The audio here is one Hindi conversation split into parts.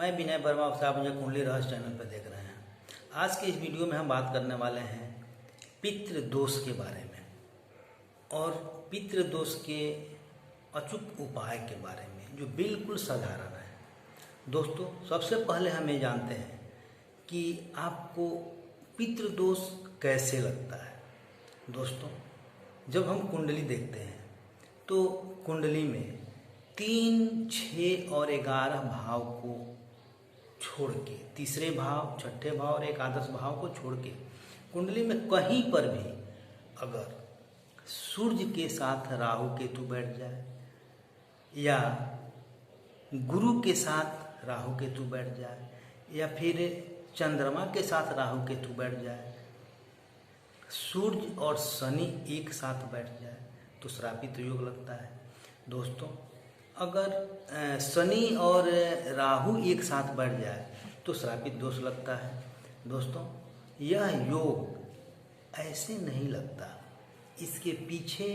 मैं विनय वर्मा, आप मुझे कुंडली रहस्य चैनल पर देख रहे हैं। आज के इस वीडियो में हम बात करने वाले हैं पितृ दोष के बारे में और पितृ दोष के अचूक उपाय के बारे में, जो बिल्कुल साधारण है। दोस्तों, सबसे पहले हम ये जानते हैं कि आपको पितृ दोष कैसे लगता है। दोस्तों, जब हम कुंडली देखते हैं तो कुंडली में 3, 6 और 11 भाव को छोड़ के, तीसरे भाव, छठे भाव और एकादश भाव को छोड़ के कुंडली में कहीं पर भी अगर सूर्य के साथ राहु केतु बैठ जाए या गुरु के साथ राहु केतु बैठ जाए या फिर चंद्रमा के साथ राहु केतु बैठ जाए, सूर्य और शनि एक साथ बैठ जाए तो श्रापित योग लगता है। दोस्तों, अगर शनि और राहु एक साथ बैठ जाए तो श्रापित दोष लगता है। दोस्तों, यह योग ऐसे नहीं लगता, इसके पीछे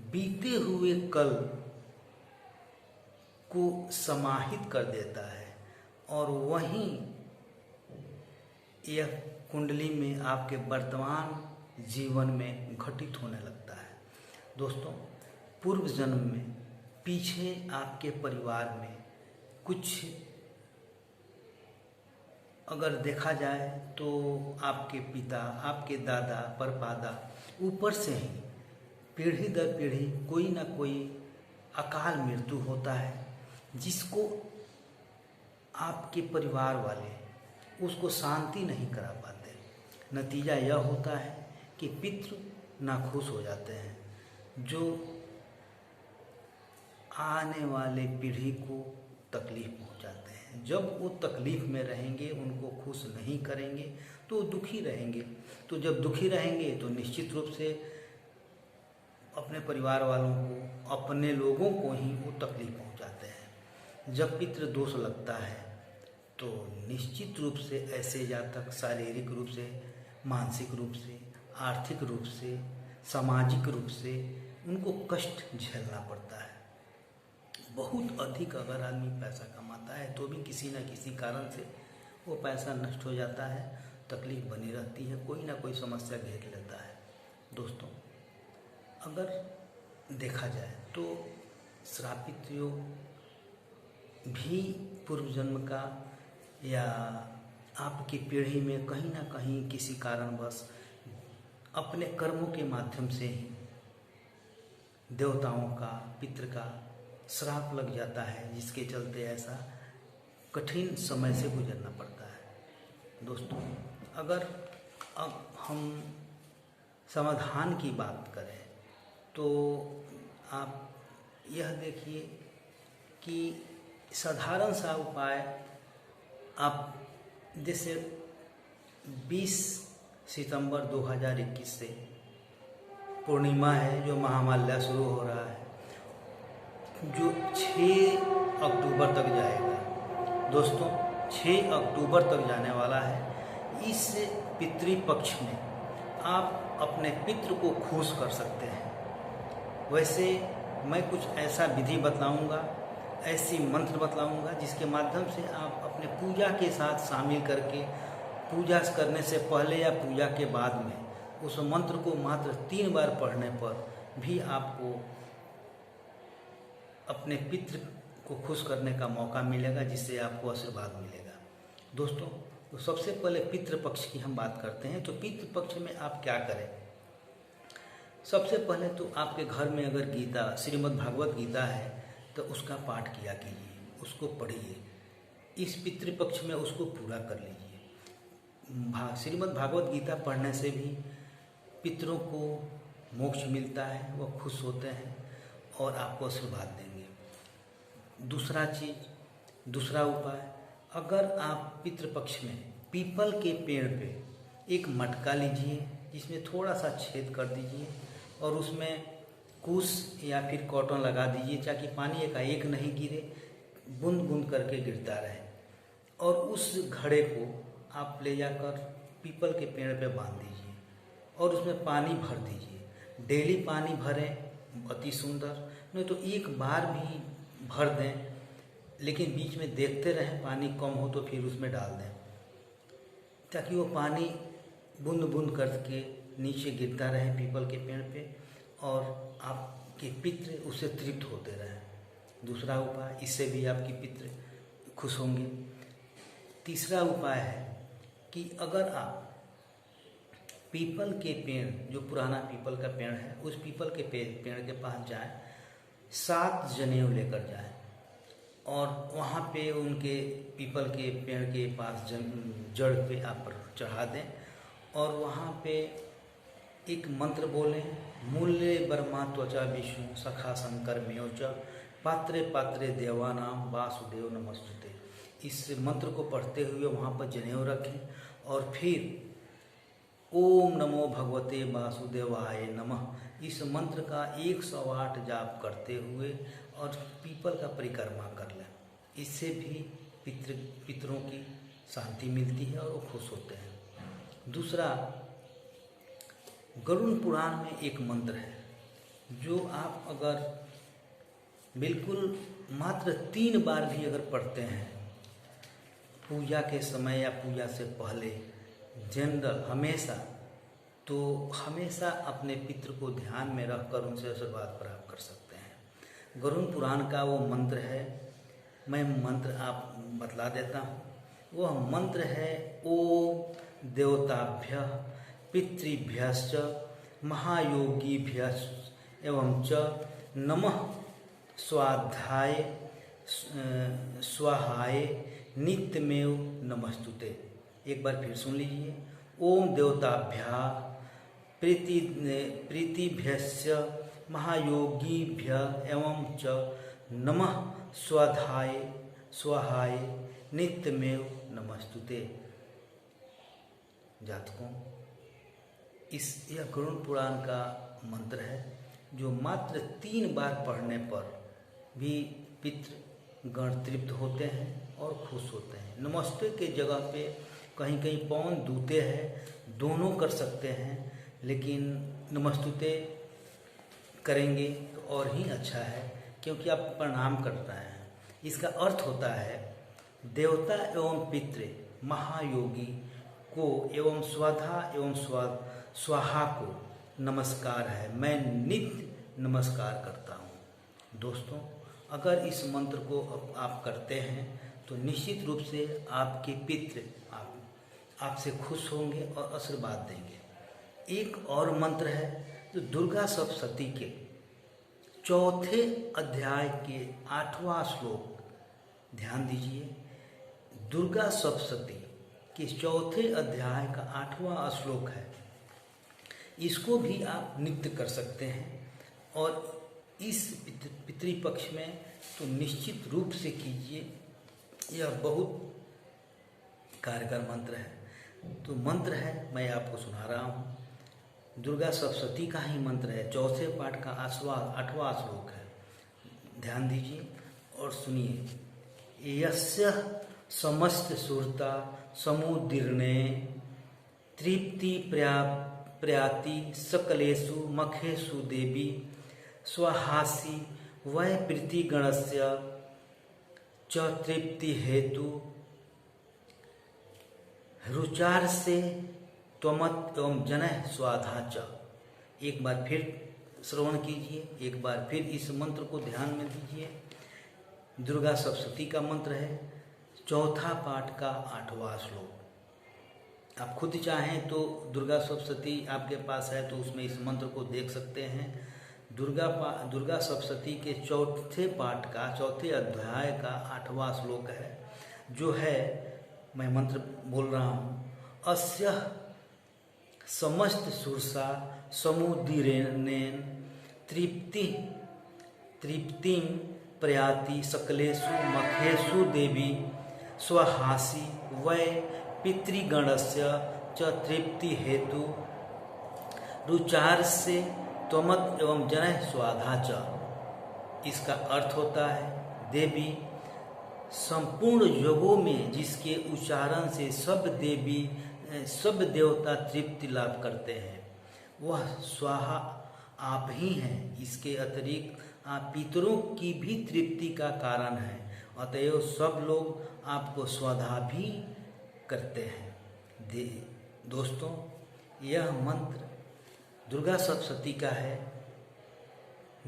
बीते हुए कल को समाहित कर देता है और वहीं यह कुंडली में आपके वर्तमान जीवन में घटित होने लगता है। दोस्तों, पूर्व जन्म में पीछे आपके परिवार में कुछ अगर देखा जाए तो आपके पिता, आपके दादा, परदादा, ऊपर से ही पीढ़ी दर पीढ़ी कोई ना कोई अकाल मृत्यु होता है, जिसको आपके परिवार वाले उसको शांति नहीं करा पाते। नतीजा यह होता है कि पितृ नाखुश हो जाते हैं, जो आने वाले पीढ़ी को तकलीफ पहुंचाते हैं। जब वो तकलीफ में रहेंगे, उनको खुश नहीं करेंगे तो दुखी रहेंगे। तो जब दुखी रहेंगे तो निश्चित रूप से अपने परिवार वालों को, अपने लोगों को ही वो तकलीफ पहुंचाते हैं। जब पितृ दोष लगता है तो निश्चित रूप से ऐसे जातक शारीरिक रूप से, मानसिक रूप से, आर्थिक रूप से, सामाजिक रूप से उनको कष्ट झेलना पड़ता है। बहुत अधिक अगर आदमी पैसा कमाता है तो भी किसी न किसी कारण से वो पैसा नष्ट हो जाता है, तकलीफ बनी रहती है, कोई ना कोई समस्या घेर लेता है। दोस्तों, अगर देखा जाए तो श्रापित योग भी पूर्व जन्म का या आपकी पीढ़ी में कहीं ना कहीं किसी कारणवश अपने कर्मों के माध्यम से ही देवताओं का, पितृ का श्राप लग जाता है, जिसके चलते ऐसा कठिन समय से गुजरना पड़ता है। दोस्तों, अगर अब हम समाधान की बात करें तो आप यह देखिए कि साधारण सा उपाय, आप जैसे 20 सितंबर 2021 से पूर्णिमा है, जो महामाल्या शुरू हो रहा है, जो 6 अक्टूबर तक जाएगा। दोस्तों, 6 अक्टूबर तक जाने वाला है। इस पितृपक्ष में आप अपने पितृ को खुश कर सकते हैं। वैसे मैं कुछ ऐसा विधि बतलाऊंगा, ऐसी मंत्र बतलाऊंगा, जिसके माध्यम से आप अपने पूजा के साथ शामिल करके, पूजा करने से पहले या पूजा के बाद में उस मंत्र को मात्र 3 बार पढ़ने पर भी आपको अपने पितृ को खुश करने का मौका मिलेगा, जिससे आपको आशीर्वाद मिलेगा। दोस्तों, तो सबसे पहले पितृपक्ष की हम बात करते हैं। तो पितृपक्ष में आप क्या करें? सबसे पहले तो आपके घर में अगर गीता, श्रीमद् भागवत गीता है तो उसका पाठ किया कीजिए, उसको पढ़िए। इस पितृपक्ष में उसको पूरा कर लीजिए। श्रीमद् भागवत गीता पढ़ने से भी पितरों को मोक्ष मिलता है, वह खुश होते हैं और आपको आशीर्वाद देंगे। दूसरा उपाय, अगर आप पितृपक्ष में पीपल के पेड़ पे एक मटका लीजिए, जिसमें थोड़ा सा छेद कर दीजिए और उसमें कुश या फिर कॉटन लगा दीजिए, ताकि पानी एकाएक नहीं गिरे, बूंद बूंद करके गिरता रहे। और उस घड़े को आप ले जाकर पीपल के पेड़ पे बांध दीजिए और उसमें पानी भर दीजिए। डेली पानी भरें, अति सुंदर। नहीं तो एक बार भी भर दें लेकिन बीच में देखते रहें, पानी कम हो तो फिर उसमें डाल दें, ताकि वो पानी बूंद बूंद करके नीचे गिरता रहे पीपल के पेड़ पे और आपके पितृ उससे तृप्त होते रहें। दूसरा उपाय, इससे भी आपकी पितृ खुश होंगे। तीसरा उपाय है कि अगर आप पीपल के पेड़, जो पुराना पीपल का पेड़ है, उस पीपल के पेड़ के पास जाएं, 7 जनेऊ लेकर जाएं और वहाँ पे उनके पीपल के पेड़ के पास जड़ पे आप चढ़ा दें और वहाँ पे एक मंत्र बोलें, मूल्य ब्रह्मा त्वचा विष्णु सखा शंकर मेवच पात्रे पात्रे देवानाम वासुदेव नमस्तुते। इस मंत्र को पढ़ते हुए वहाँ पर जनेऊ रखें और फिर ओम नमो भगवते वासुदेवाय नमः इस मंत्र का 108 जाप करते हुए और पीपल का परिक्रमा कर लें। इससे भी पितरों की शांति मिलती है और वो खुश होते हैं। दूसरा, गरुड़ पुराण में एक मंत्र है जो आप अगर बिल्कुल मात्र 3 बार भी अगर पढ़ते हैं पूजा के समय या पूजा से पहले, जनरल हमेशा, तो हमेशा अपने पितृ को ध्यान में रखकर उनसे आशीर्वाद प्राप्त कर सकते हैं। गरुड़ पुराण का वो मंत्र है, मैं मंत्र आप बतला देता हूँ। वह मंत्र है ओम देवताभ्य पितृभ्यश्च महायोगीभ्यश्च एवं च नमः स्वाध्याय स्वाहाय नित्यमेव नमस्तुते। एक बार फिर सुन लीजिए। ओम देवताभ्या प्रीतिभ्यस्य महायोगीभ्य एवं च नमः स्वाध्याय स्वाहाय नित्यमेव नमस्तुते। जातकों, यह गरुड़ पुराण का मंत्र है जो मात्र 3 बार पढ़ने पर भी पितृ गण तृप्त होते हैं और खुश होते हैं। नमस्ते के जगह पे कहीं कहीं पवन दूते हैं, दोनों कर सकते हैं, लेकिन नमस्तुते करेंगे तो और ही अच्छा है क्योंकि आप प्रणाम करता है। इसका अर्थ होता है देवता एवं पितृ महायोगी को एवं स्वधा एवं स्वाहा को नमस्कार है, मैं नित्य नमस्कार करता हूँ। दोस्तों, अगर इस मंत्र को आप करते हैं तो निश्चित रूप से आपके पितृ आपसे खुश होंगे और आशीर्वाद देंगे। एक और मंत्र है जो दुर्गा सप्तशती के 4थे अध्याय के 8वां श्लोक, ध्यान दीजिए। दुर्गा सप्तशती के 4थे अध्याय का 8वां श्लोक है। इसको भी आप नित्य कर सकते हैं और इस पितृपक्ष में तो निश्चित रूप से कीजिए, यह बहुत कारगर मंत्र है। तो मंत्र है, मैं आपको सुना रहा हूँ। दुर्गा सप्तशती का ही मंत्र है, 4थे पाठ का 8वां श्लोक है। ध्यान दीजिए और सुनिए। यस्य समस्त सुरता समुदीर्णे तृप्ति प्रयाति सकलेषु मखेषु देवी स्वहासी वै प्रीतिगणस्य च तृप्ति हेतु रुचार से त्वमत एवं जनः स्वाधा च। एक बार फिर श्रवण कीजिए, एक बार फिर इस मंत्र को ध्यान में दीजिए। दुर्गा सप्तशती का मंत्र है, 4था पाठ का 8वां श्लोक। आप खुद चाहें तो दुर्गा सप्तशती आपके पास है तो उसमें इस मंत्र को देख सकते हैं। दुर्गा सप्तशती के 4थे पाठ का 4थे अध्याय का 8वां श्लोक है, जो है, मैं मंत्र बोल रहा हूँ। अस्य समस्त सुरसा समुदीरेण तृप्तिं प्रयाति सकलेषु मखेषु देवी स्वहासी वै पितृगणस्य च तृप्ति हेतु रुचार से त्वमत एवं जनः स्वाधा च। इसका अर्थ होता है, देवी संपूर्ण योगों में जिसके उच्चारण से सब देवता तृप्ति लाभ करते हैं, वह स्वाहा आप ही हैं। इसके अतिरिक्त आप पितरों की भी तृप्ति का कारण हैं अतएव सब लोग आपको स्वधा भी करते हैं। दोस्तों, यह मंत्र दुर्गा सप्तशती का है।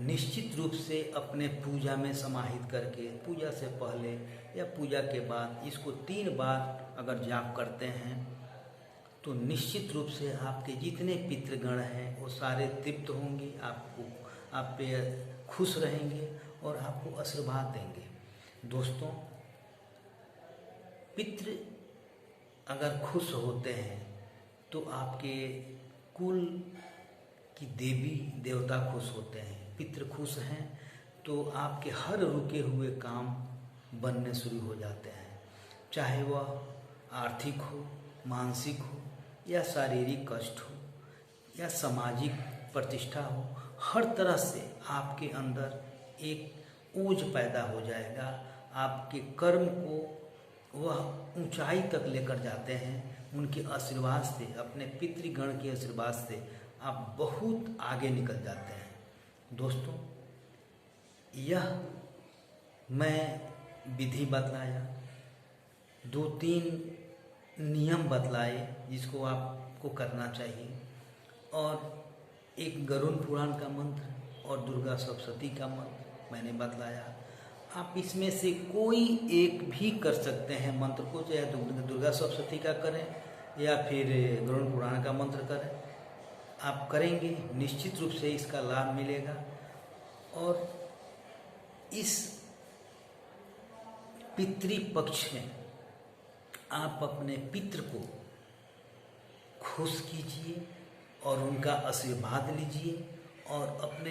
निश्चित रूप से अपने पूजा में समाहित करके, पूजा से पहले या पूजा के बाद इसको 3 बार अगर जाप करते हैं तो निश्चित रूप से आपके जितने पितृगण हैं वो सारे तृप्त होंगे, आप पे खुश रहेंगे और आपको आशीर्वाद देंगे। दोस्तों, पितृ अगर खुश होते हैं तो आपके कुल की देवी देवता खुश होते हैं। पितृ खुश हैं तो आपके हर रुके हुए काम बनने शुरू हो जाते हैं, चाहे वह आर्थिक हो, मानसिक हो या शारीरिक कष्ट हो या सामाजिक प्रतिष्ठा हो। हर तरह से आपके अंदर एक ओज पैदा हो जाएगा। आपके कर्म को वह ऊंचाई तक लेकर जाते हैं। उनके आशीर्वाद से, अपने पितृगण के आशीर्वाद से आप बहुत आगे निकल जाते हैं। दोस्तों, यह मैं विधि बतलाया, 2-3 नियम बतलाए जिसको आपको करना चाहिए, और एक गरुड़ पुराण का मंत्र और दुर्गा सप्तशती का मंत्र मैंने बतलाया। आप इसमें से कोई एक भी कर सकते हैं मंत्र को, चाहे दुर्गा सप्तशती का करें या फिर गरुड़ पुराण का मंत्र करें। आप करेंगे निश्चित रूप से इसका लाभ मिलेगा। और इस पितृपक्ष में आप अपने पितृ को खुश कीजिए और उनका आशीर्वाद लीजिए और अपने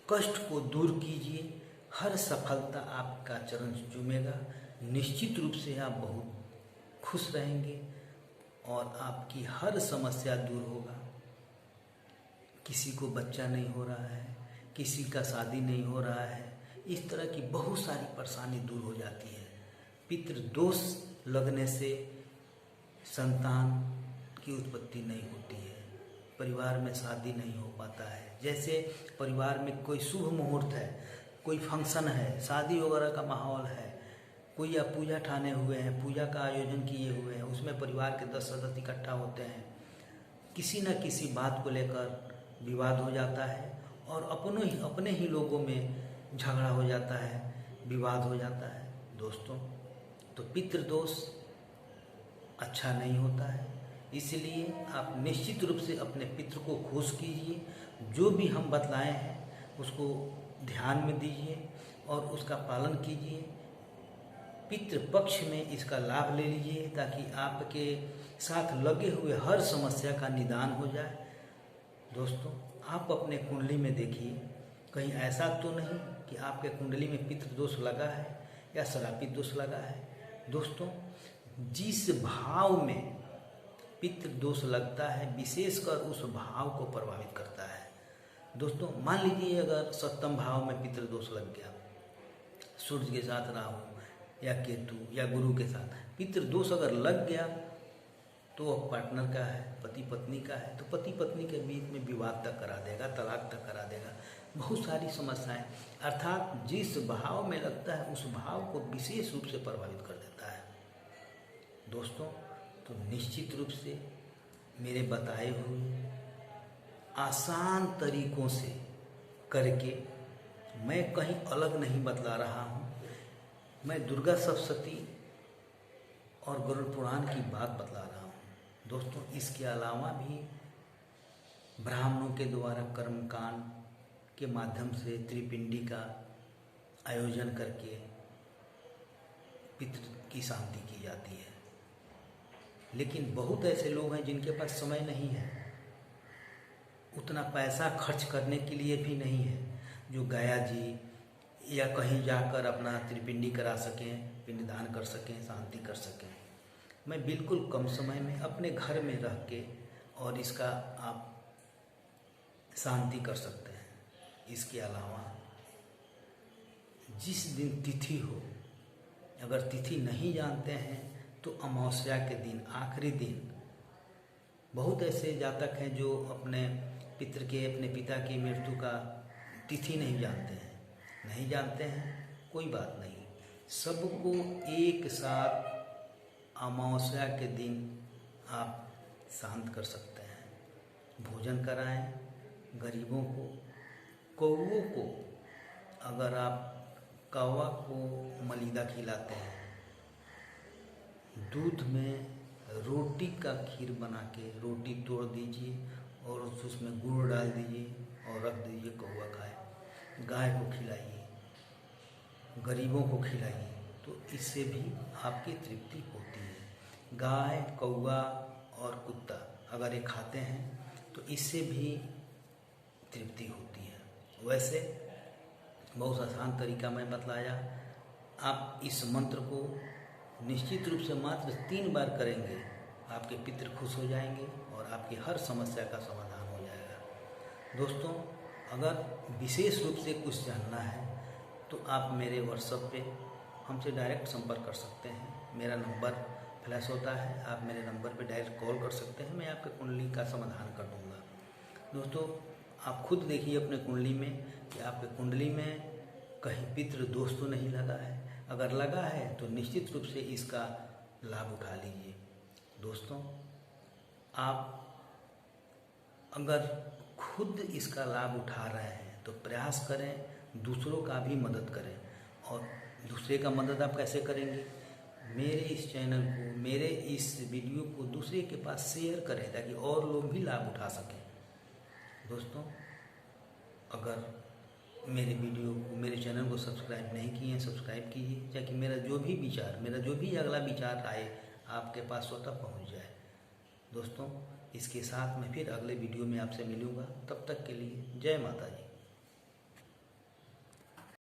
कष्ट को दूर कीजिए। हर सफलता आपका चरण चूमेगा। निश्चित रूप से आप बहुत खुश रहेंगे और आपकी हर समस्या दूर होगा। किसी को बच्चा नहीं हो रहा है, किसी का शादी नहीं हो रहा है, इस तरह की बहुत सारी परेशानी दूर हो जाती है। पितृदोष लगने से संतान की उत्पत्ति नहीं होती है, परिवार में शादी नहीं हो पाता है। जैसे परिवार में कोई शुभ मुहूर्त है, कोई फंक्शन है, शादी वगैरह का माहौल है, कोई या पूजा ठाने हुए हैं, पूजा का आयोजन किए हुए हैं, उसमें परिवार के 10 सदस्य इकट्ठा होते हैं, किसी न किसी बात को लेकर विवाद हो जाता है और अपने ही लोगों में झगड़ा हो जाता है, विवाद हो जाता है। दोस्तों, तो पितृदोष अच्छा नहीं होता है। इसलिए आप निश्चित रूप से अपने पितृ को खुश कीजिए। जो भी हम बतलाए हैं उसको ध्यान में दीजिए और उसका पालन कीजिए। पितृपक्ष में इसका लाभ ले लीजिए ताकि आपके साथ लगे हुए हर समस्या का निदान हो जाए। दोस्तों, आप अपने कुंडली में देखिए, कहीं ऐसा तो नहीं कि आपके कुंडली में पितृदोष लगा है या श्रापित दोष लगा है। दोस्तों, जिस भाव में पितृदोष लगता है विशेषकर उस भाव को प्रभावित करता है। दोस्तों, मान लीजिए अगर 7वें भाव में पितृदोष लग गया, सूर्य के साथ राहु या केतु या गुरु के साथ पितृदोष अगर लग गया तो वह पार्टनर का है, पति पत्नी का है, तो पति पत्नी के बीच में विवाद तक करा देगा, तलाक तक करा देगा, बहुत सारी समस्याएं। अर्थात जिस भाव में लगता है उस भाव को विशेष रूप से प्रभावित कर देता है। दोस्तों, तो निश्चित रूप से मेरे बताए हुए आसान तरीकों से करके, मैं कहीं अलग नहीं बतला रहा हूँ, मैं दुर्गा सप्तशती और गरुड़ पुराण की बात बतला रहा हूँ। दोस्तों, इसके अलावा भी ब्राह्मणों के द्वारा कर्मकांड के माध्यम से त्रिपिंडी का आयोजन करके पितृ की शांति की जाती है। लेकिन बहुत ऐसे लोग हैं जिनके पास समय नहीं है, उतना पैसा खर्च करने के लिए भी नहीं है, जो गया जी या कहीं जाकर अपना त्रिपिंडी करा सकें, पिंडदान कर सकें, शांति कर सकें। मैं बिल्कुल कम समय में अपने घर में रह के और इसका आप शांति कर सकते हैं। इसके अलावा जिस दिन तिथि हो, अगर तिथि नहीं जानते हैं तो अमावस्या के दिन, आखिरी दिन, बहुत ऐसे जातक हैं जो अपने पितृ के, अपने पिता की मृत्यु का तिथि नहीं जानते हैं। नहीं जानते हैं, कोई बात नहीं, सबको एक साथ अमावस्या के दिन आप शांत कर सकते हैं। भोजन कराएं गरीबों को, कौवों को। अगर आप कौवा को मलीदा खिलाते हैं, दूध में रोटी का खीर बना के रोटी तोड़ दीजिए और उसमें गुड़ डाल दीजिए और रख दीजिए, कौवा खाए। गाय को खिलाइए, गरीबों को खिलाइए, तो इससे भी आपकी तृप्ति होती है। गाय, कौवा और कुत्ता अगर ये खाते हैं तो इससे भी तृप्ति होती है। वैसे बहुत आसान तरीका मैं बतलाया। आप इस मंत्र को निश्चित रूप से मात्र 3 बार करेंगे, आपके पितृ खुश हो जाएंगे और आपकी हर समस्या का समाधान हो जाएगा। दोस्तों, अगर विशेष रूप से कुछ जानना है तो आप मेरे व्हाट्सएप पे हमसे डायरेक्ट संपर्क कर सकते हैं। मेरा नंबर फ्लैश होता है, आप मेरे नंबर पे डायरेक्ट कॉल कर सकते हैं, मैं आपके कुंडली का समाधान कर दूँगा। दोस्तों, आप खुद देखिए अपने कुंडली में कि आपके कुंडली में कहीं पितृ दोष तो नहीं लगा है। अगर लगा है तो निश्चित रूप से इसका लाभ उठा लीजिए। दोस्तों, आप अगर खुद इसका लाभ उठा रहे हैं तो प्रयास करें दूसरों का भी मदद करें। और दूसरे का मदद आप कैसे करेंगे? मेरे इस चैनल को, मेरे इस वीडियो को दूसरे के पास शेयर करें ताकि और लोग भी लाभ उठा सकें। दोस्तों, अगर मेरे वीडियो को, मेरे चैनल को सब्सक्राइब नहीं किए हैं, सब्सक्राइब कीजिए ताकि मेरा जो भी विचार, मेरा जो भी अगला विचार आए आपके पास स्वतः पहुंच जाए। दोस्तों, इसके साथ मैं फिर अगले वीडियो में आपसे मिलूँगा। तब तक के लिए जय माता जी।